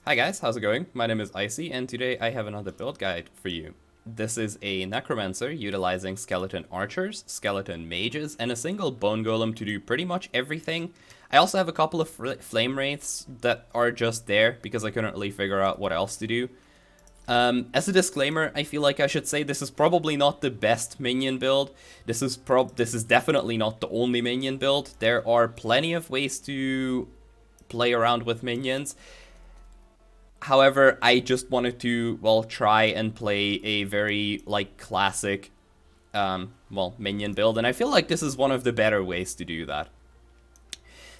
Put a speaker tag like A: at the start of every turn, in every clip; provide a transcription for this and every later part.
A: Hi guys, how's it going? My name is Icy, and today I have another build guide for you. This is a Necromancer utilizing skeleton archers, skeleton mages, and a single bone golem to do pretty much everything. I also have a couple of flame wraiths that are just there because I couldn't really figure out what else to do. As a disclaimer, I feel like I should say this is probably not the best minion build. This is definitely not the only minion build. There are plenty of ways to play around with minions. However, I just wanted to, well, try and play a very, classic, minion build, and I feel like this is one of the better ways to do that.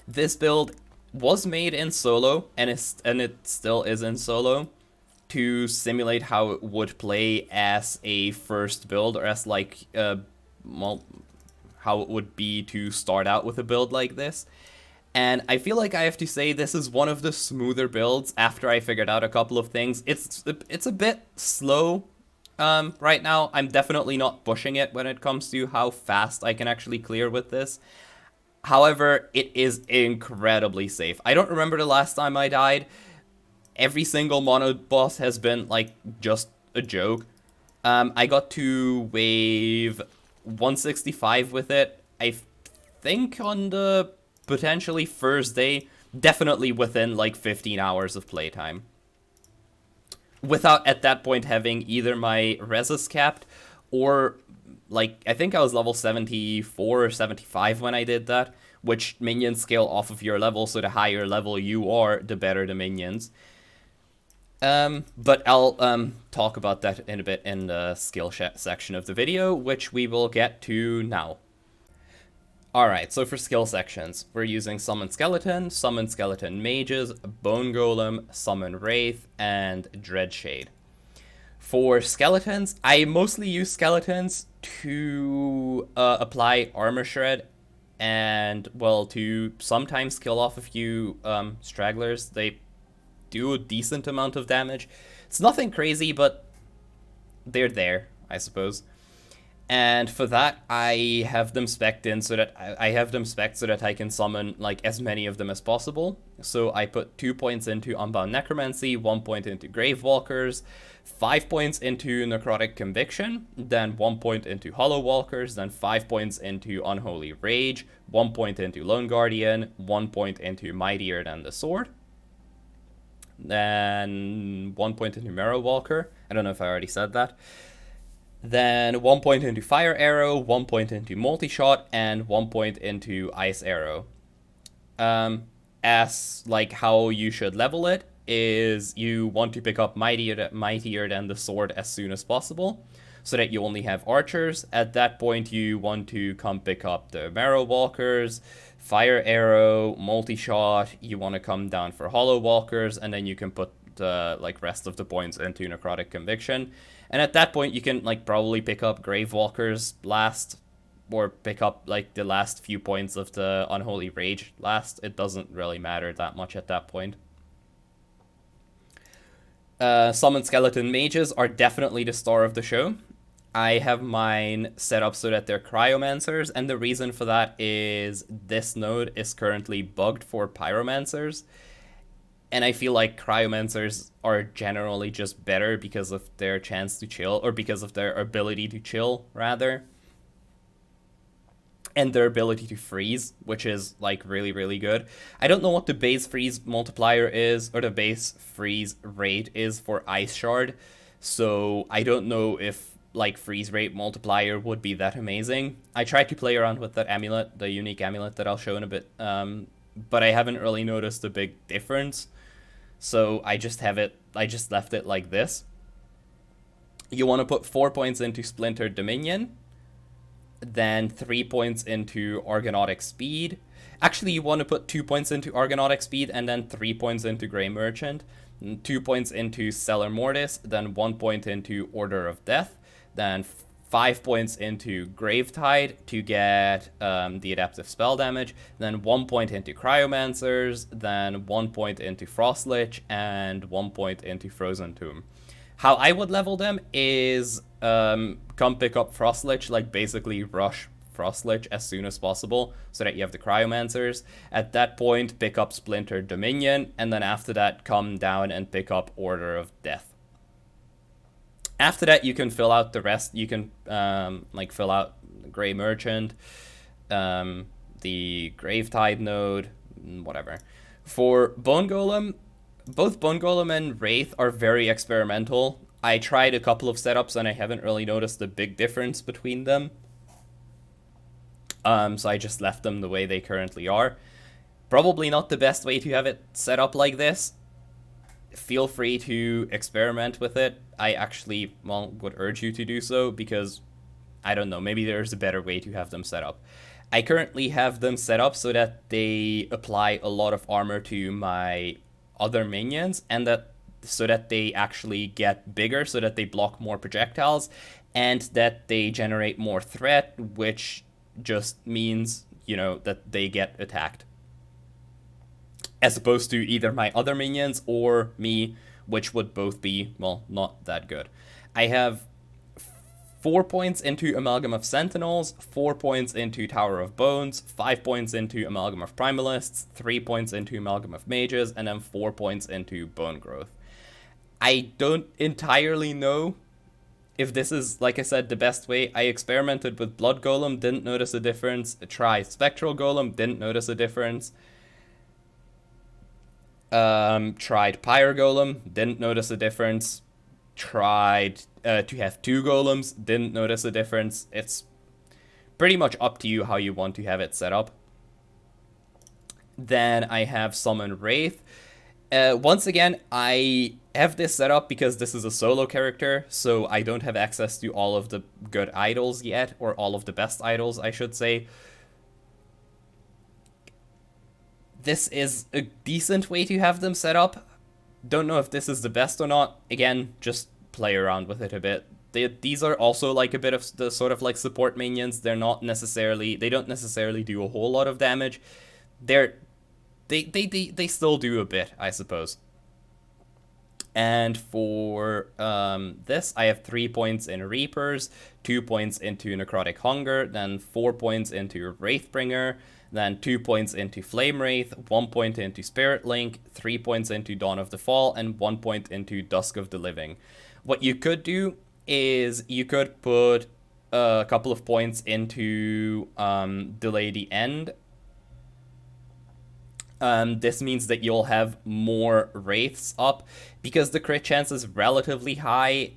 A: This build was made in solo, and it still is in solo, to simulate how it would play as a first build, or as, how it would be to start out with a build like this. And I feel like I have to say this is one of the smoother builds after I figured out a couple of things. It's a bit slow right now. I'm definitely not pushing it when it comes to how fast I can actually clear with this. However, it is incredibly safe. I don't remember the last time I died. Every single mono boss has been, just a joke. I got to wave 165 with it, I think on the potentially first day, definitely within 15 hours of playtime. Without at that point having either my reses capped or I think I was level 74 or 75 when I did that, which minions scale off of your level, so the higher level you are, the better the minions. But I'll talk about that in a bit in the skill section of the video, which we will get to now. Alright, so for skill sections, we're using Summon Skeleton Mages, Bone Golem, Summon Wraith, and Dreadshade. For skeletons, I mostly use skeletons to apply Armor Shred and, well, to sometimes kill off a few stragglers. They do a decent amount of damage. It's nothing crazy, but they're there, I suppose. And for that, I have them spec'd in so that I can summon as many of them as possible. So I put 2 points into Unbound Necromancy, 1 point into Gravewalkers, 5 points into Necrotic Conviction, then 1 point into Hollow Walkers, then 5 points into Unholy Rage, 1 point into Lone Guardian, 1 point into Mightier Than the Sword, then 1 point into Marrow Walker. I don't know if I already said that. Then 1 point into Fire Arrow, 1 point into Multi-Shot, and 1 point into Ice Arrow. As how you should level it is you want to pick up Mightier Than the Sword as soon as possible, so that you only have archers. At that point, you want to come pick up the Marrow Walkers, Fire Arrow, Multi-Shot. You want to come down for Hollow Walkers, and then you can put the rest of the points into Necrotic Conviction. And at that point, you can probably pick up Gravewalkers last, or pick up the last few points of the Unholy Rage last. It doesn't really matter that much at that point. Summon Skeleton Mages are definitely the star of the show. I have mine set up so that they're Cryomancers, and the reason for that is this node is currently bugged for Pyromancers. And I feel like Cryomancers are generally just better because of their chance to chill, or because of their ability to chill, rather. And their ability to freeze, which is, really, really good. I don't know what the base freeze multiplier is, or the base freeze rate is for Ice Shard. So I don't know if, freeze rate multiplier would be that amazing. I tried to play around with that amulet, the unique amulet that I'll show in a bit, but I haven't really noticed a big difference. So I just left it like this. You want to put 4 points into Splintered Dominion, then 3 points into Argonautic Speed. Actually, you want to put 2 points into Argonautic Speed, and then 3 points into Grey Merchant, 2 points into Stellar Mortis, then 1 point into Order of Death, then 5 points into Gravetide to get the adaptive spell damage, then 1 point into Cryomancers, then 1 point into Frostlich, and 1 point into Frozen Tomb. How I would level them is come pick up Frostlich, basically rush Frost Lich as soon as possible, so that you have the Cryomancers. At that point, pick up Splintered Dominion, and then after that, come down and pick up Order of Death. After that, you can fill out the rest. You can like fill out Grey Merchant, the Gravetide node, whatever. For Bone Golem, both Bone Golem and Wraith are very experimental. I tried a couple of setups and I haven't really noticed a big difference between them. So I just left them the way they currently are. Probably not the best way to have it set up like this. Feel free to experiment with it. I actually, well, would urge you to do so because, I don't know, maybe there's a better way to have them set up. I currently have them set up so that they apply a lot of armor to my other minions, and that so that they actually get bigger, so that they block more projectiles, and that they generate more threat, which just means, you know, that they get attacked. As opposed to either my other minions or me, which would both be, well, not that good. I have 4 points into Amalgam of Sentinels, 4 points into Tower of Bones, 5 points into Amalgam of Primalists, 3 points into Amalgam of Mages, and then 4 points into Bone Growth. I don't entirely know if this is, like I said, the best way. I experimented with Blood Golem, didn't notice a difference. Tried Spectral Golem, didn't notice a difference. Tried Pyre Golem, didn't notice a difference. Tried to have 2 golems, didn't notice a difference. It's pretty much up to you how you want to have it set up. Then I have Summon Wraith. Once again, I have this set up because this is a solo character, so I don't have access to all of the good idols yet, or all of the best idols, I should say. This is a decent way to have them set up. Don't know if this is the best or not. Again, just play around with it a bit. These are also like a bit of the sort of like support minions. They're not necessarily, they don't necessarily do a whole lot of damage. They still do a bit, I suppose. And for this, I have 3 points in Reapers, 2 points into Necrotic Hunger, then 4 points into Wraithbringer, then 2 points into Flame Wraith, 1 point into Spirit Link, 3 points into Dawn of the Fall, and 1 point into Dusk of the Living. What you could do is you could put a couple of points into Delay the End. This means that you'll have more Wraiths up. Because the crit chance is relatively high,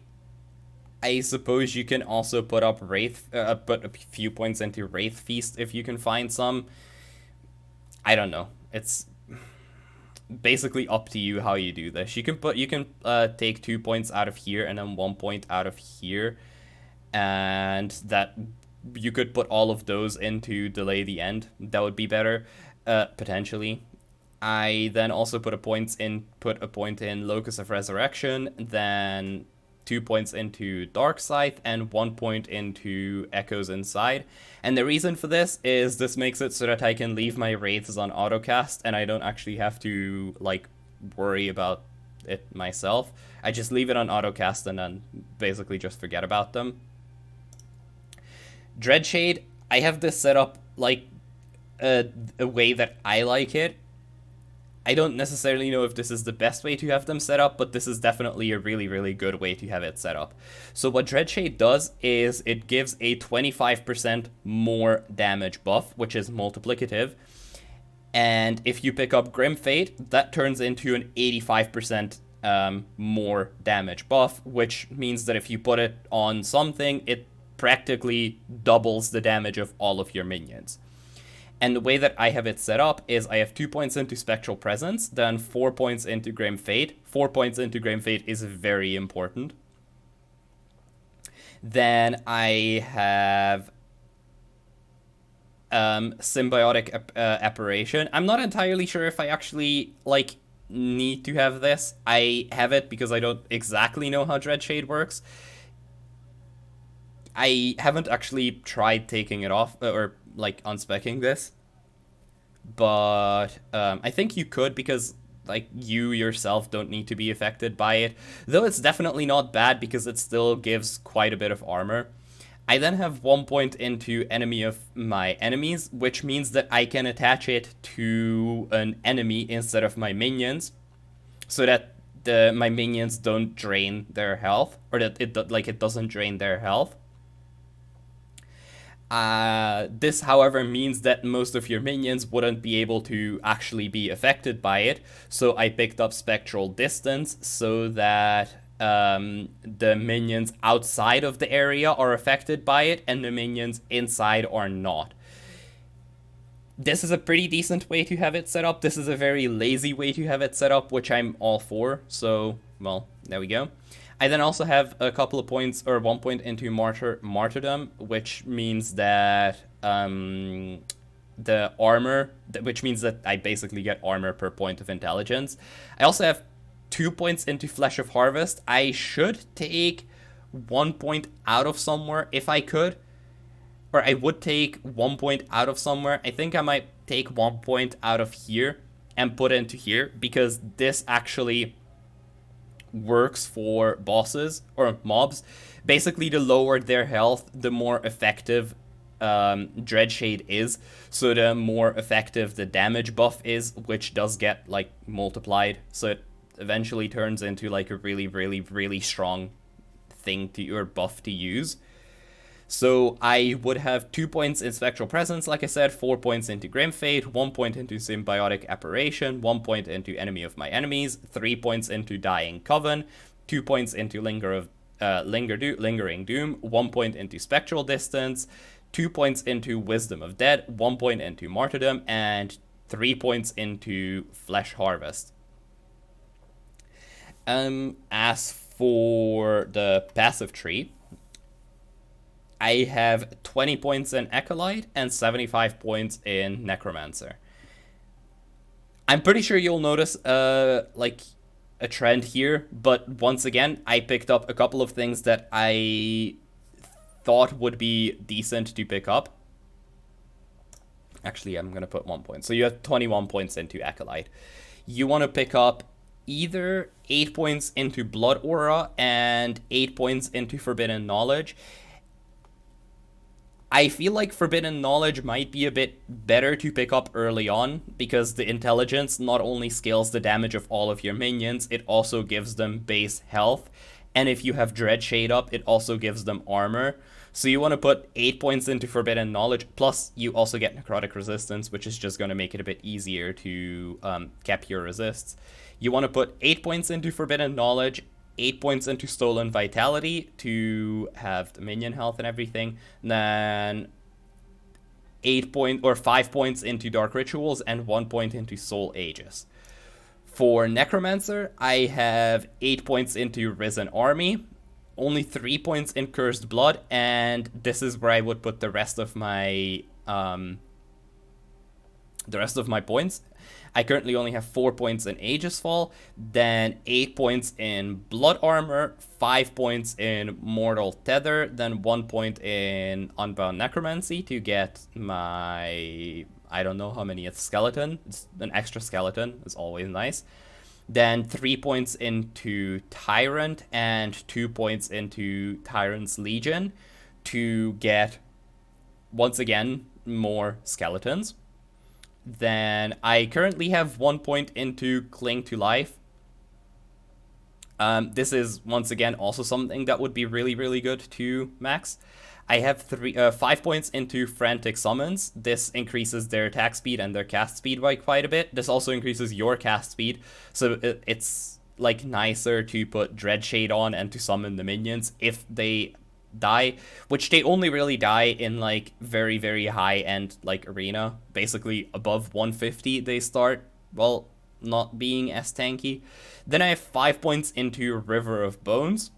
A: I suppose you can also put up put a few points into Wraith Feast if you can find some. I don't know. It's basically up to you how you do this. You can take 2 points out of here and then 1 point out of here, and that you could put all of those into Delay the End. That would be better, potentially. I then also put a point in Locus of Resurrection, then 2 points into Dark Scythe, and 1 point into Echoes Inside. And the reason for this is this makes it so that I can leave my Wraiths on autocast, and I don't actually have to, like, worry about it myself. I just leave it on autocast and then basically just forget about them. Dreadshade, I have this set up, like, a way that I like it. I don't necessarily know if this is the best way to have them set up, but this is definitely a really, really good way to have it set up. So what Dreadshade does is it gives a 25% more damage buff, which is multiplicative. And if you pick up Grim Fate, that turns into an 85% more damage buff, which means that if you put it on something, it practically doubles the damage of all of your minions. And the way that I have it set up is I have 2 points into Spectral Presence, then 4 points into Grim Fate. 4 points into Grim Fate is very important. Then I have Symbiotic Apparition. I'm not entirely sure if I actually, like, need to have this. I have it because I don't exactly know how Dreadshade works. I haven't actually tried taking it off, or like unspecking this, but I think you could, because like you yourself don't need to be affected by it, though it's definitely not bad because it still gives quite a bit of armor. I then have 1 point into enemy of my enemies, which means that I can attach it to an enemy instead of my minions, so that my minions don't drain their health, or that it doesn't drain their health. This, however, means that most of your minions wouldn't be able to actually be affected by it, so I picked up Spectral Distance so that the minions outside of the area are affected by it, and the minions inside are not. This is a pretty decent way to have it set up. This is a very lazy way to have it set up, which I'm all for, so, well, there we go. I then also have a couple of points, or 1 point into Martyrdom, which means that the armor, which means that I basically get armor per point of intelligence. I also have 2 points into Flesh of Harvest. I should take 1 point out of somewhere if I could. Or I would take 1 point out of somewhere. I think I might take 1 point out of here and put into here, because this actually works for bosses or mobs. Basically, the lower their health, the more effective Dreadshade is. So the more effective the damage buff is, which does get like multiplied. So it eventually turns into like a really, really, really strong thing to or buff to use. So I would have 2 points in Spectral Presence, like I said, 4 points into Grim Fate, 1 point into Symbiotic Apparition, 1 point into Enemy of My Enemies, 3 points into Dying Coven, 2 points into Lingering Doom, 1 point into Spectral Distance, 2 points into Wisdom of Dead, 1 point into Martyrdom, and 3 points into Flesh Harvest. As for the passive tree, I have 20 points in Acolyte and 75 points in Necromancer. I'm pretty sure you'll notice like a trend here, but once again, I picked up a couple of things that I thought would be decent to pick up. Actually, I'm going to put 1 point. So you have 21 points into Acolyte. You want to pick up either 8 points into Blood Aura and 8 points into Forbidden Knowledge. I feel like Forbidden Knowledge might be a bit better to pick up early on, because the intelligence not only scales the damage of all of your minions, it also gives them base health, and if you have Dreadshade up, it also gives them armor. So you want to put 8 points into Forbidden Knowledge, plus you also get Necrotic Resistance, which is just going to make it a bit easier to cap your resists. You want to put 8 points into Forbidden Knowledge, 8 points into Stolen Vitality to have the minion health and everything. And then 5 points into Dark Rituals and 1 point into Soul Aegis. For Necromancer, I have 8 points into Risen Army, only 3 points in Cursed Blood, and this is where I would put the rest of my points. I currently only have 4 points in Aegis Fall, then 8 points in Blood Armor, 5 points in Mortal Tether, then 1 point in Unbound Necromancy to get my, I don't know how many, it's skeleton. It's an extra skeleton, is always nice. Then 3 points into Tyrant and 2 points into Tyrant's Legion to get, once again, more skeletons. Then I currently have 1 point into Cling to Life. This is, once again, also something that would be really, really good to max. I have 5 points into Frantic Summons. This increases their attack speed and their cast speed by quite a bit. This also increases your cast speed, so it's like nicer to put Dreadshade on and to summon the minions if they die, which they only really die in like very, very high end like arena. Basically above 150 they start, well, not being as tanky. Then I have 5 points into River of Bones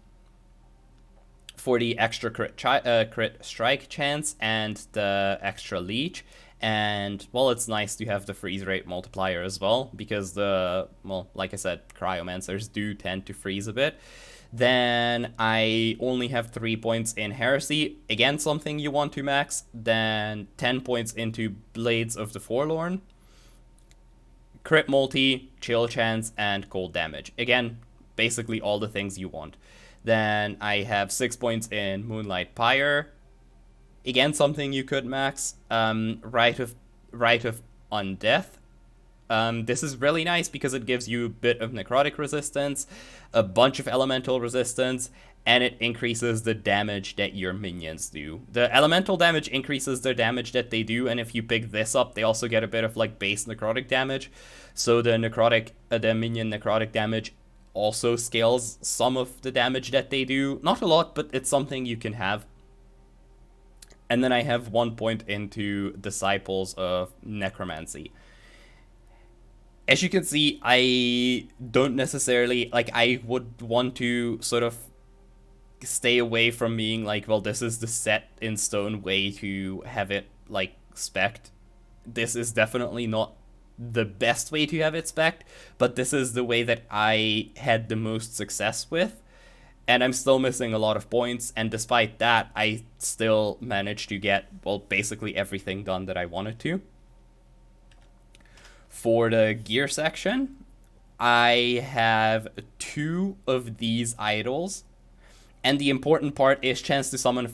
A: for the extra crit strike chance and the extra leech. And, well, it's nice to have the freeze rate multiplier as well, because like I said, Cryomancers do tend to freeze a bit. Then I only have 3 points in Heresy, again something you want to max. Then 10 points into Blades of the Forlorn, crit multi, chill chance, and cold damage. Again, basically all the things you want. Then I have 6 points in Moonlight Pyre, Again, something you could max. Rite of Undeath. This is really nice because it gives you a bit of necrotic resistance, a bunch of elemental resistance, and it increases the damage that your minions do. The elemental damage increases the damage that they do, and if you pick this up, they also get a bit of like base necrotic damage. So the minion necrotic damage also scales some of the damage that they do. Not a lot, but it's something you can have. And then I have 1 point into Disciples of Necromancy. As you can see, I don't necessarily, like, I would want to sort of stay away from being like, well, this is the set in stone way to have it, like, spec'd. This is definitely not the best way to have it spec'd, but this is the way that I had the most success with. And I'm still missing a lot of points, and despite that, I still managed to get, well, basically everything done that I wanted to. For the gear section, I have 2 of these idols, and the important part is chance to summon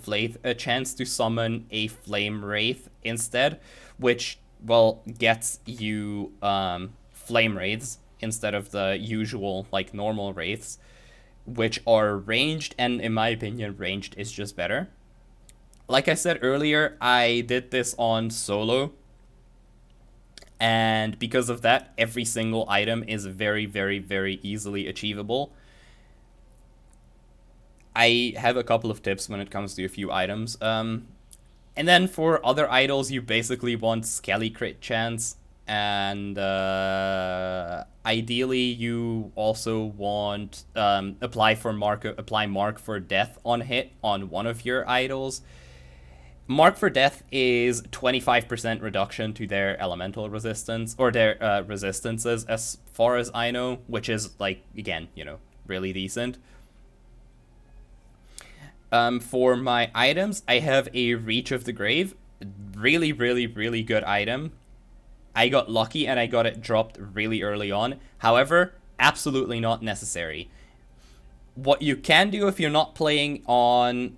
A: a Flame Wraith instead, which, well, gets you Flame Wraiths instead of the usual, like, normal Wraiths, which are ranged, and in my opinion, ranged is just better. Like I said earlier, I did this on solo, and because of that, every single item is very, very, very easily achievable. I have a couple of tips when it comes to a few items. And then for other idols, you basically want Skelly crit chance, and ideally you also want apply Mark for Death on hit on one of your idols. Mark for Death is 25% reduction to their elemental resistance, or their resistances, as far as I know, which is, like, again, you know, really decent. For my items, I have a Reach of the Grave. Really, really, really good item. I got lucky and I got it dropped really early on. However, absolutely not necessary. What you can do if you're not playing on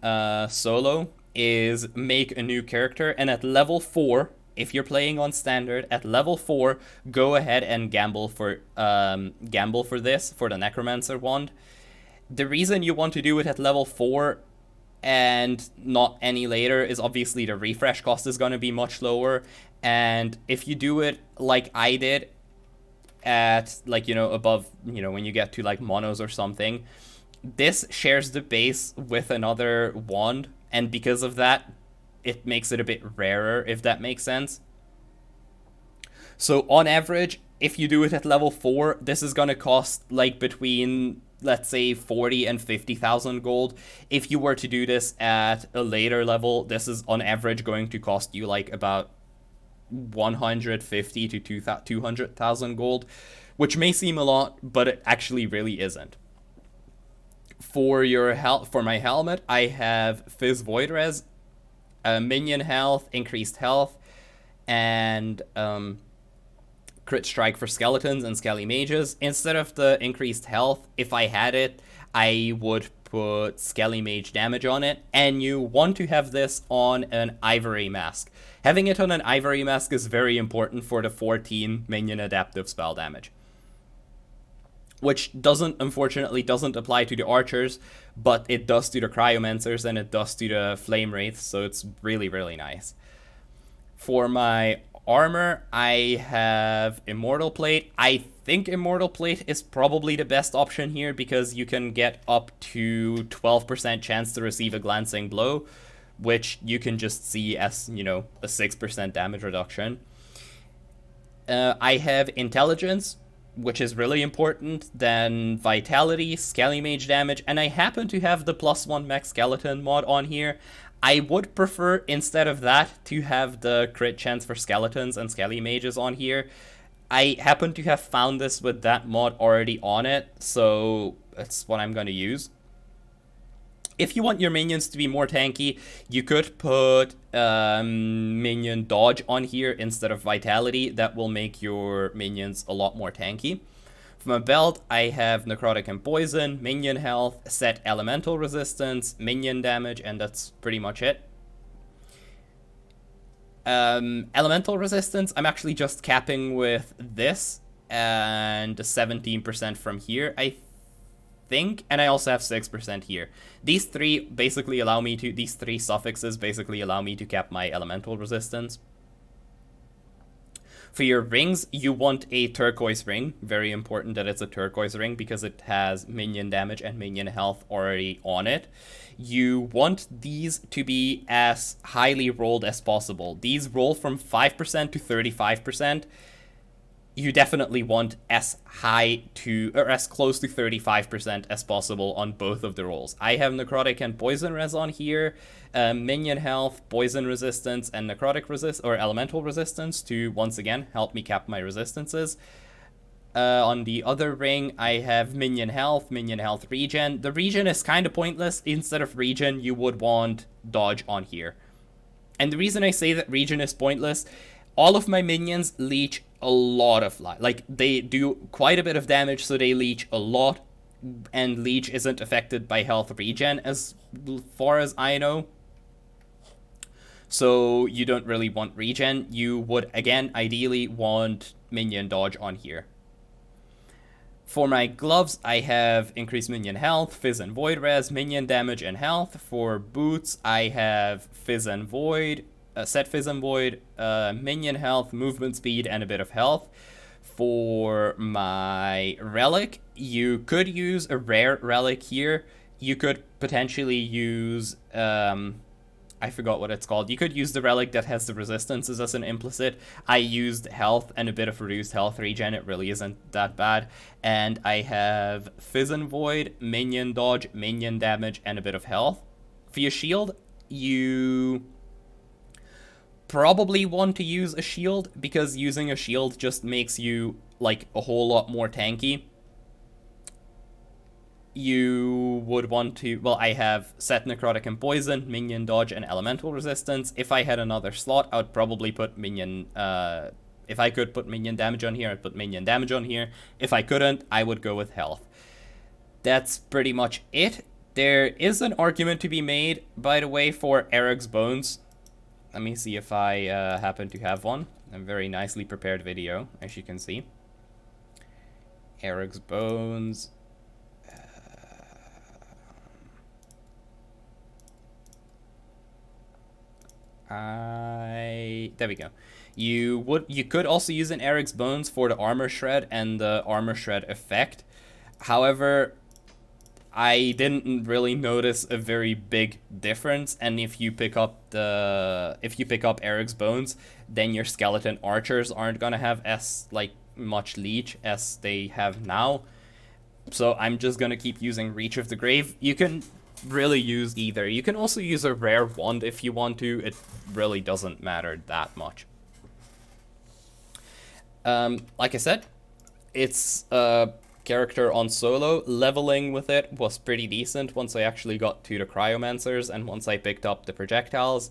A: solo is make a new character, and at level 4, if you're playing on standard, at level 4, go ahead and gamble for this, for the Necromancer wand. The reason you want to do it at level 4 and not any later is obviously the refresh cost is going to be much lower, and if you do it like I did at, like, you know, above, you know, when you get to like monos or something, this shares the base with another wand, and because of that, it makes it a bit rarer, if that makes sense. So on average, if you do it at level 4, this is going to cost like between, let's say, 40 and 50,000 gold. If you were to do this at a later level, this is on average going to cost you like about 150 to 200,000 gold, which may seem a lot, but it actually really isn't. For my helmet, I have Fizz Void Res, minion health, increased health, and crit strike for skeletons and skelly mages. Instead of the increased health, if I had it, I would put skelly mage damage on it, and you want to have this on an ivory mask. Having it on an ivory mask is very important for the 14 minion adaptive spell damage, which unfortunately doesn't apply to the archers, but it does to the cryomancers and it does to the flame wraiths, so it's really, really nice. For my armor, I have Immortal Plate. I think Immortal Plate is probably the best option here because you can get up to 12% chance to receive a glancing blow, which you can just see as, you know, a 6% damage reduction. I have Intelligence, which is really important, then Vitality, Skelly Mage damage, and I happen to have the +1 Max Skeleton mod on here. I would prefer, instead of that, to have the crit chance for skeletons and skelly mages on here. I happen to have found this with that mod already on it, so that's what I'm going to use. If you want your minions to be more tanky, you could put minion dodge on here instead of vitality. That will make your minions a lot more tanky. For my belt, I have necrotic and poison, minion health, set elemental resistance, minion damage, and that's pretty much it. Elemental resistance, I'm actually just capping with this and 17% from here, I think, and I also have 6% here. These three suffixes basically allow me to cap my elemental resistance. For your rings, you want a turquoise ring. Very important that it's a turquoise ring because it has minion damage and minion health already on it. You want these to be as highly rolled as possible. These roll from 5% to 35%. You definitely want as high to, or as close to 35% as possible on both of the rolls. I have necrotic and poison res on here, minion health, poison resistance, and necrotic resist or elemental resistance to once again help me cap my resistances. On the other ring, I have minion health regen. The regen is kind of pointless. Instead of regen, you would want dodge on here. And the reason I say that regen is pointless, all of my minions leech a lot of life. Like, they do quite a bit of damage, so they leech a lot, and leech isn't affected by health regen as far as I know. So you don't really want regen. You would, again, ideally want minion dodge on here. For my gloves, I have increased minion health, fizz and void res, minion damage and health. For boots, I have fizz and void, set fizz and void, minion health, movement speed, and a bit of health. For my relic, you could use a rare relic here. You could potentially use, I forgot what it's called. You could use the relic that has the resistances as an implicit. I used health and a bit of reduced health regen. It really isn't that bad. And I have fizz and void, minion dodge, minion damage, and a bit of health. For your shield, you probably want to use a shield, because using a shield just makes you like a whole lot more tanky. You would want to, well, I have set necrotic and poison, minion dodge, and elemental resistance. If I had another slot, I would probably put minion, if I could put minion damage on here, I'd put minion damage on here. If I couldn't, I would go with health. That's pretty much it. There is an argument to be made, by the way, for Eric's Bones. Let me see if I happen to have one. A very nicely prepared video, as you can see. Eric's Bones. There we go. You could also use an Eric's Bones for the armor shred and the armor shred effect. However, I didn't really notice a very big difference, and if you pick up Eric's Bones, then your skeleton archers aren't gonna have as like much leech as they have now. So I'm just gonna keep using Reach of the Grave. You can really use either. You can also use a rare wand if you want to. It really doesn't matter that much. Like I said, it's a character on solo. Leveling with it was pretty decent once I actually got to the Cryomancers and once I picked up the projectiles.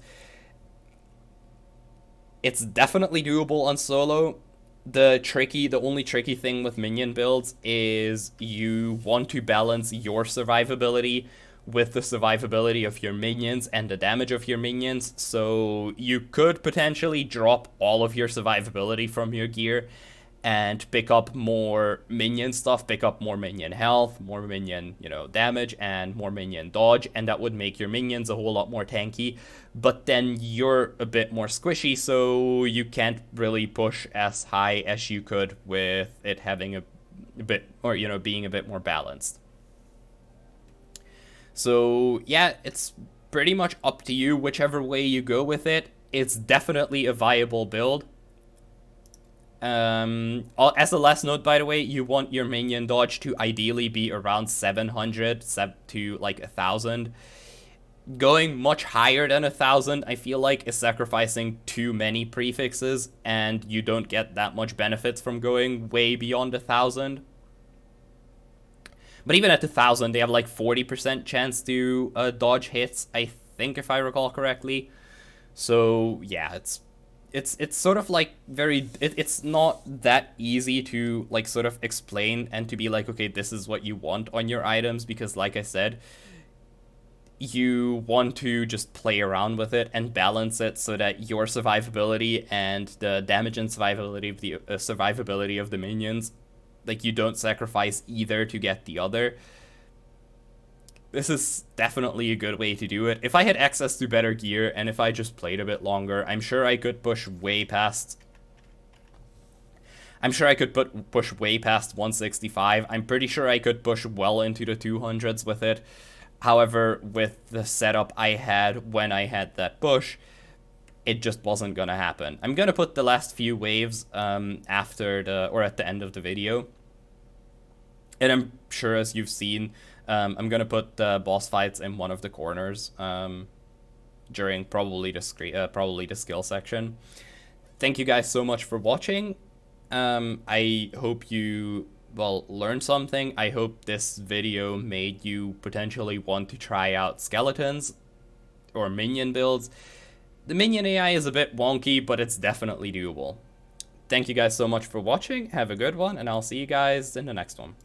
A: It's definitely doable on solo. The only tricky thing with minion builds is you want to balance your survivability with the survivability of your minions and the damage of your minions. So you could potentially drop all of your survivability from your gear and pick up more minion stuff, pick up more minion health, more minion, damage, and more minion dodge, and that would make your minions a whole lot more tanky. But then you're a bit more squishy, so you can't really push as high as you could with it having a bit, or being a bit more balanced. So yeah, it's pretty much up to you whichever way you go with it. It's definitely a viable build. As a last note, by the way, you want your minion dodge to ideally be around 700 to like 1,000. Going much higher than 1,000, I feel like, is sacrificing too many prefixes, and you don't get that much benefits from going way beyond 1,000. But even at 1,000, they have like 40% chance to dodge hits, I think, if I recall correctly. So yeah, it's sort of like it's not that easy to like sort of explain and to be like, okay, this is what you want on your items, because like I said, you want to just play around with it and balance it so that your survivability and the damage and survivability of the minions, like, you don't sacrifice either to get the other. This is definitely a good way to do it. If I had access to better gear and if I just played a bit longer, I'm sure I could push way past 165. I'm pretty sure I could push well into the 200s with it. However, with the setup I had when I had that push, it just wasn't gonna happen. I'm gonna put the last few waves at the end of the video. And I'm sure, as you've seen, I'm gonna put the boss fights in one of the corners during probably the skill section. Thank you guys so much for watching. I hope you learned something. I hope this video made you potentially want to try out skeletons or minion builds. The minion AI is a bit wonky, but it's definitely doable. Thank you guys so much for watching. Have a good one, and I'll see you guys in the next one.